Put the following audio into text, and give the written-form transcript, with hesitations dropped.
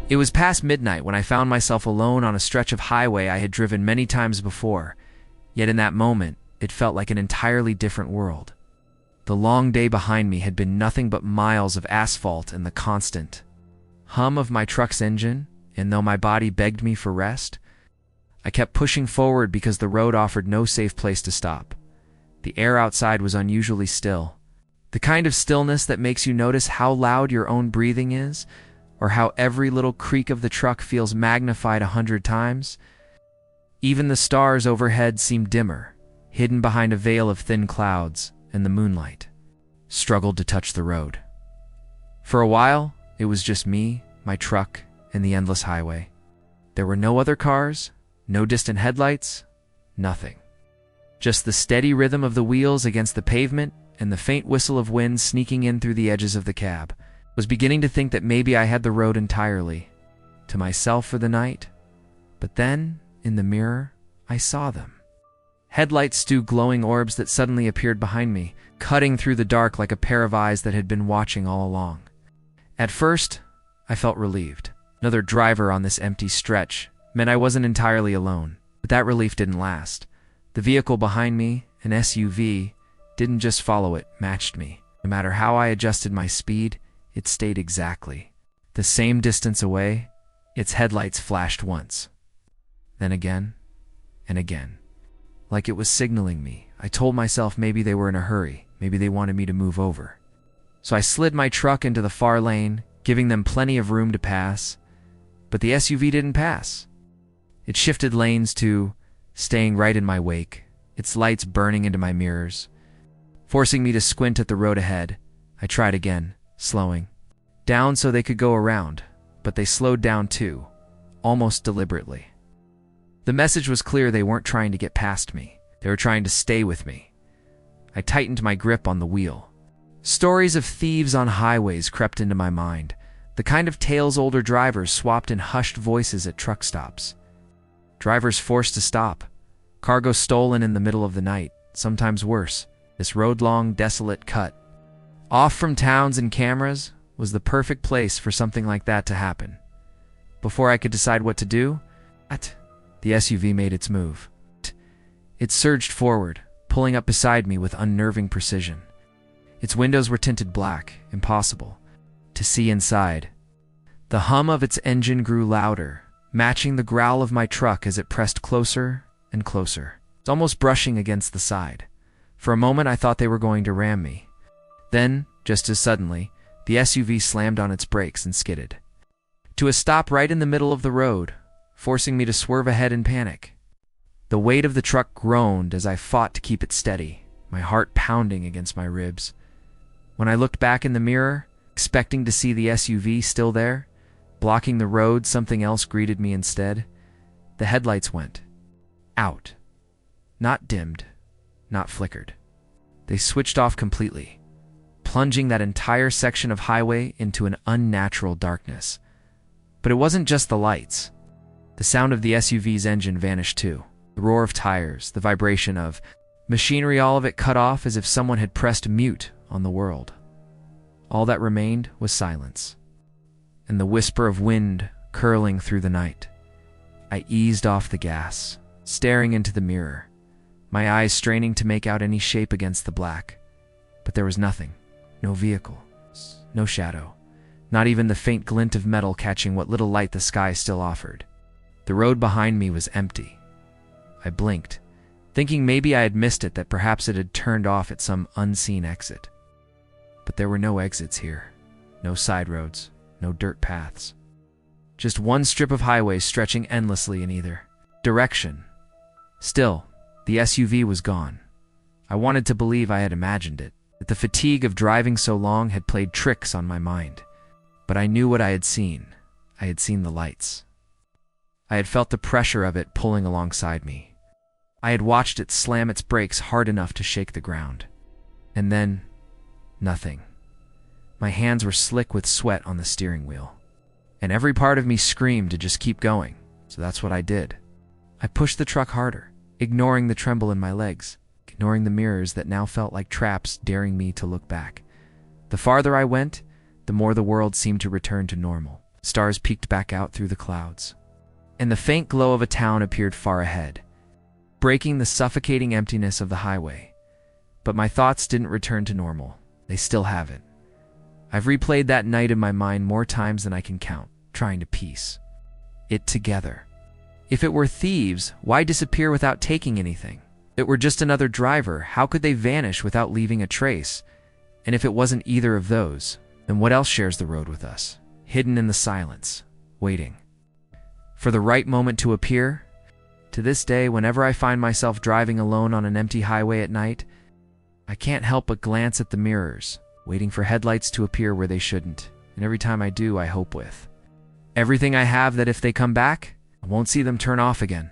It was past midnight when I found myself alone on a stretch of highway I had driven many times before, yet in that moment, it felt like an entirely different world. The long day behind me had been nothing but miles of asphalt and the constant hum of my truck's engine, and though my body begged me for rest, I kept pushing forward because the road offered no safe place to stop. The air outside was unusually still, the kind of stillness that makes you notice how loud your own breathing is, or how every little creak of the truck feels magnified 100 times. Even the stars overhead seemed dimmer, hidden behind a veil of thin clouds, and the moonlight struggled to touch the road. For a while, it was just me, my truck, and the endless highway. There were no other cars, no distant headlights, nothing. Just the steady rhythm of the wheels against the pavement and the faint whistle of wind sneaking in through the edges of the cab. I was beginning to think that maybe I had the road entirely to myself for the night. But then, in the mirror, I saw them. Headlights, two glowing orbs that suddenly appeared behind me, cutting through the dark like a pair of eyes that had been watching all along. At first, I felt relieved. Another driver on this empty stretch meant I wasn't entirely alone, but that relief didn't last. The vehicle behind me, an SUV, didn't just follow, it matched me. No matter how I adjusted my speed, it stayed exactly the same distance away. Its headlights flashed once, then again, and again. Like it was signaling me. I told myself maybe they were in a hurry, maybe they wanted me to move over. So I slid my truck into the far lane, giving them plenty of room to pass. But the SUV didn't pass. It shifted lanes too, staying right in my wake, its lights burning into my mirrors, forcing me to squint at the road ahead. I tried again, slowing down so they could go around, but they slowed down too, almost deliberately. The message was clear: they weren't trying to get past me. They were trying to stay with me. I tightened my grip on the wheel. Stories of thieves on highways crept into my mind, the kind of tales older drivers swapped in hushed voices at truck stops. Drivers forced to stop, cargo stolen in the middle of the night, sometimes worse, this road-long, desolate cut off from towns and cameras was the perfect place for something like that to happen. Before I could decide what to do, the SUV made its move. It surged forward, pulling up beside me with unnerving precision. Its windows were tinted black, impossible to see inside. The hum of its engine grew louder, matching the growl of my truck as it pressed closer and closer. It's almost brushing against the side. For a moment I thought they were going to ram me. Then, just as suddenly, the SUV slammed on its brakes and skidded to a stop right in the middle of the road, forcing me to swerve ahead in panic. The weight of the truck groaned as I fought to keep it steady, my heart pounding against my ribs. When I looked back in the mirror, expecting to see the SUV still there, blocking the road, something else greeted me instead. The headlights went out. Not dimmed, not flickered. They switched off completely, plunging that entire section of highway into an unnatural darkness. But it wasn't just the lights. The sound of the SUV's engine vanished too. The roar of tires, the vibration of machinery, all of it cut off as if someone had pressed mute on the world. All that remained was silence, and the whisper of wind curling through the night. I eased off the gas, staring into the mirror, my eyes straining to make out any shape against the black. But there was nothing. No vehicle, no shadow, not even the faint glint of metal catching what little light the sky still offered. The road behind me was empty. I blinked, thinking maybe I had missed it, that perhaps it had turned off at some unseen exit. But there were no exits here, no side roads, no dirt paths. Just one strip of highway stretching endlessly in either direction. Still, the SUV was gone. I wanted to believe I had imagined it, that the fatigue of driving so long had played tricks on my mind. But I knew what I had seen. I had seen the lights. I had felt the pressure of it pulling alongside me. I had watched it slam its brakes hard enough to shake the ground. And then, nothing. My hands were slick with sweat on the steering wheel, and every part of me screamed to just keep going, so that's what I did. I pushed the truck harder, ignoring the tremble in my legs, ignoring the mirrors that now felt like traps daring me to look back. The farther I went, the more the world seemed to return to normal. Stars peeked back out through the clouds, and the faint glow of a town appeared far ahead, breaking the suffocating emptiness of the highway. But my thoughts didn't return to normal. They still haven't. I've replayed that night in my mind more times than I can count, trying to piece it together. If it were thieves, why disappear without taking anything? If it were just another driver, how could they vanish without leaving a trace? And if it wasn't either of those, then what else shares the road with us, hidden in the silence, waiting for the right moment to appear? To this day, whenever I find myself driving alone on an empty highway at night, I can't help but glance at the mirrors, waiting for headlights to appear where they shouldn't. And every time I do, I hope with everything I have that if they come back, I won't see them turn off again.